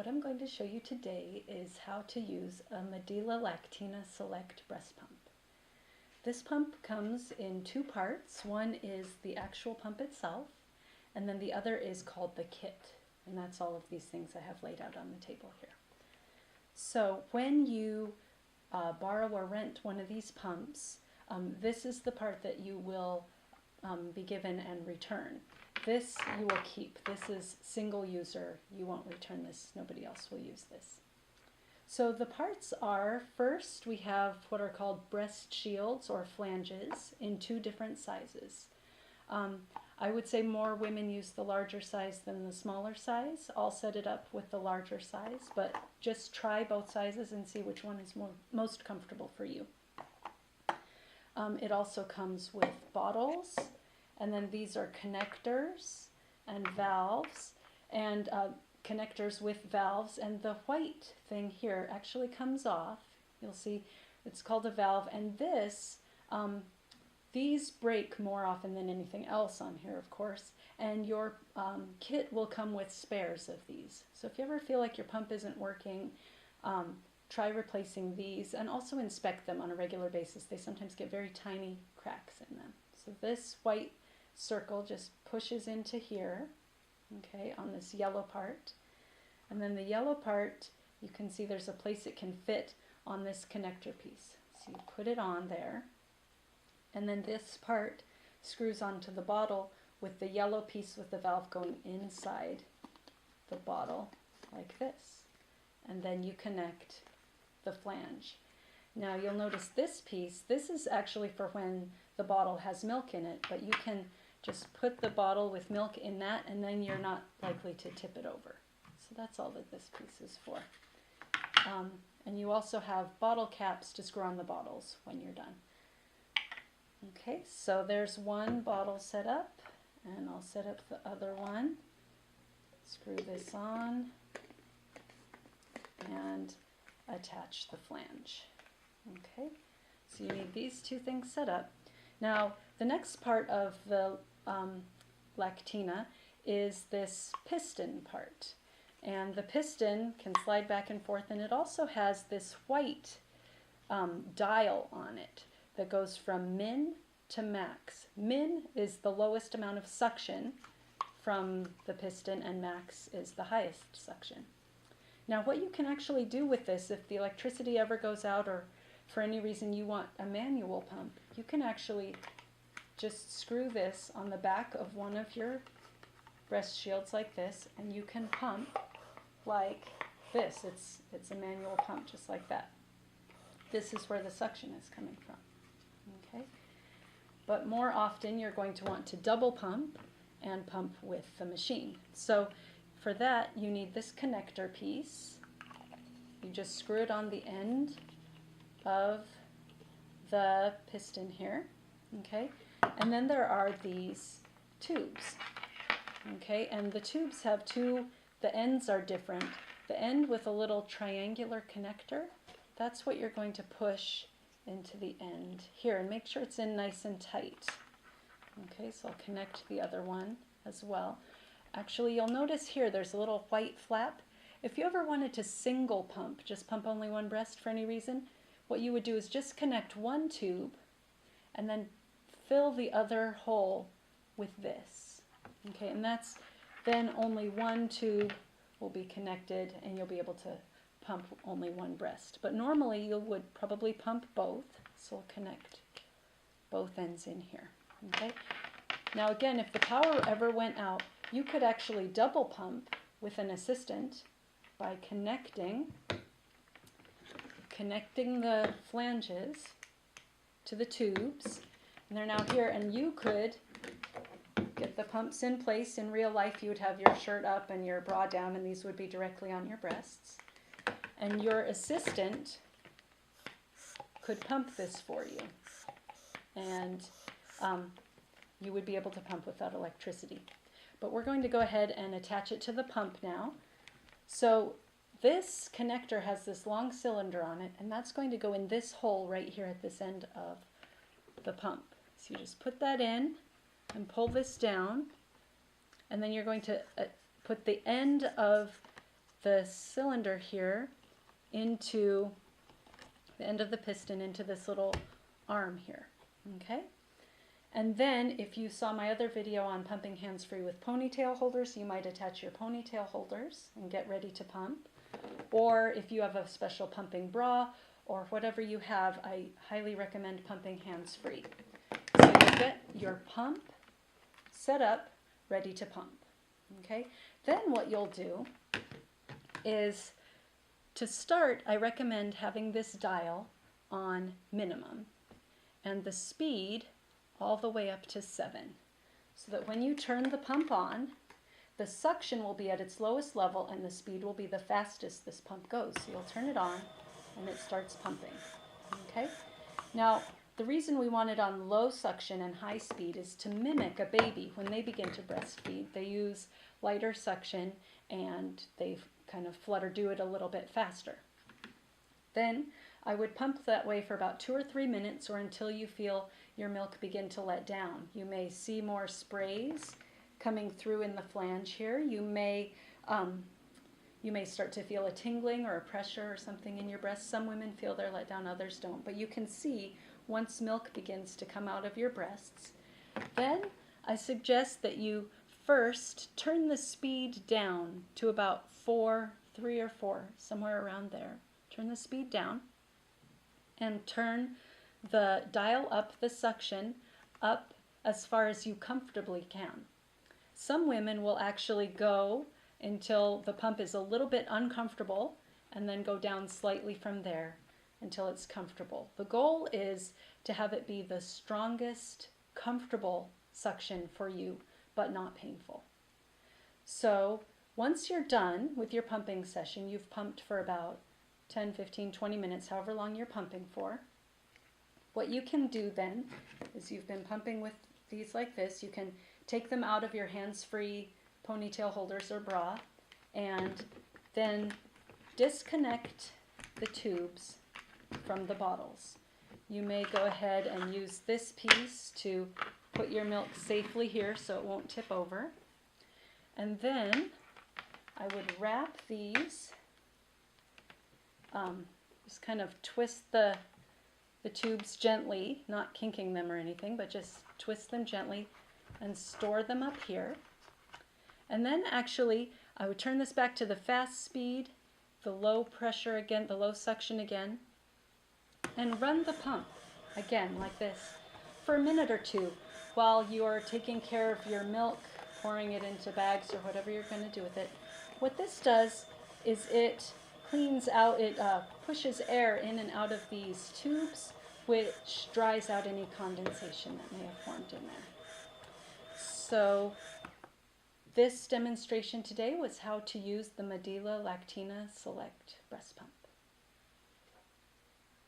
what I'm going to show you today is how to use a Medela Lactina Select breast pump. This pump comes in two parts. One is the actual pump itself, and then the other is called the kit. And that's all of these things I have laid out on the table here. So when you borrow or rent one of these pumps, this is the part that you will be given and return. This you will keep. This is single user. You won't return this. Nobody else will use this. So the parts are, first we have what are called breast shields or flanges in two different sizes. I would say more women use the larger size than the smaller size. I'll set it up with the larger size, but just try both sizes and see which one is most comfortable for you. It also comes with bottles, and then these are connectors and valves, and connectors with valves, and the white thing here actually comes off. You'll see it's called a valve, and this these break more often than anything else on here, of course, and your kit will come with spares of these. So if you ever feel like your pump isn't working, try replacing these, and also inspect them on a regular basis. They sometimes get very tiny cracks in them. So this white circle just pushes into here, okay, on this yellow part. And then the yellow part, you can see there's a place it can fit on this connector piece. So you put it on there. And then this part screws onto the bottle with the yellow piece with the valve going inside the bottle like this. And then you connect the flange. Now you'll notice this piece, this is actually for when the bottle has milk in it, but you can just put the bottle with milk in that, and then you're not likely to tip it over. So that's all that this piece is for. And you also have bottle caps to screw on the bottles when you're done. Okay, so there's one bottle set up, and I'll set up the other one. Screw this on and attach the flange. Okay, so you need these two things set up. Now, the next part of the Lactina is this piston part. And the piston can slide back and forth, and it also has this white dial on it that goes from min to max. Min is the lowest amount of suction from the piston, and max is the highest suction. Now, what you can actually do with this, if the electricity ever goes out or for any reason you want a manual pump, you can actually just screw this on the back of one of your breast shields like this, and you can pump like this. It's a manual pump just like that. This is where the suction is coming from. Okay? But more often you're going to want to double pump and pump with the machine. So for that you need this connector piece. You just screw it on the end of the piston here. Okay? And then there are these tubes. Okay? And the tubes have the ends are different. The end with a little triangular connector, that's what you're going to push into the end here, and make sure it's in nice and tight. Okay, so I'll connect the other one as well. Actually, you'll notice here there's a little white flap. If you ever wanted to single pump, just pump only one breast for any reason, what you would do is just connect one tube and then fill the other hole with this. Okay, and that's then only one tube will be connected, and you'll be able to pump only one breast. But normally you would probably pump both, so we'll connect both ends in here. Okay. Now again, if the power ever went out, you could actually double pump with an assistant by connecting the flanges to the tubes, and they're now here, and you could get the pumps in place. In real life, you would have your shirt up and your bra down, and these would be directly on your breasts. And your assistant could pump this for you. And you would be able to pump without electricity. But we're going to go ahead and attach it to the pump now. So this connector has this long cylinder on it, and that's going to go in this hole right here at this end of the pump. So you just put that in and pull this down, and then you're going to put the end of the cylinder here into the end of the piston into this little arm here, okay? And then if you saw my other video on pumping hands-free with ponytail holders, you might attach your ponytail holders and get ready to pump. Or if you have a special pumping bra or whatever you have, I highly recommend pumping hands-free. So you get your pump set up, ready to pump, okay? Then what you'll do is, to start, I recommend having this dial on minimum and the speed all the way up to 7, so that when you turn the pump on, the suction will be at its lowest level and the speed will be the fastest this pump goes. So you'll turn it on and it starts pumping, okay? Now, the reason we want it on low suction and high speed is to mimic a baby. When they begin to breastfeed, they use lighter suction and they kind of do it a little bit faster. Then I would pump that way for about 2 or 3 minutes, or until you feel your milk begin to let down. You may see more sprays coming through in the flange here. You may start to feel a tingling or a pressure or something in your breast. Some women feel they're let down, others don't. But you can see once milk begins to come out of your breasts. Then I suggest that you first turn the speed down to about 3 or 4, somewhere around there. Turn the speed down and turn the dial up, the suction, up as far as you comfortably can. Some women will actually go until the pump is a little bit uncomfortable and then go down slightly from there until it's comfortable. The goal is to have it be the strongest, comfortable suction for you, but not painful. So once you're done with your pumping session, you've pumped for about 10, 15, 20 minutes, however long you're pumping for. What you can do then is, you've been pumping with these like this, you can take them out of your hands-free ponytail holders or bra and then disconnect the tubes from the bottles. You may go ahead and use this piece to put your milk safely here so it won't tip over. And then I would wrap these, just kind of twist the tubes gently, not kinking them or anything, but just twist them gently and store them up here. And then actually I would turn this back to the fast speed, the low pressure again, the low suction again, and run the pump again like this for a minute or two while you're taking care of your milk, pouring it into bags or whatever you're going to do with it. What this does is it cleans out, it pushes air in and out of these tubes, which dries out any condensation that may have formed in there. So this demonstration today was how to use the Medela Lactina Select breast pump.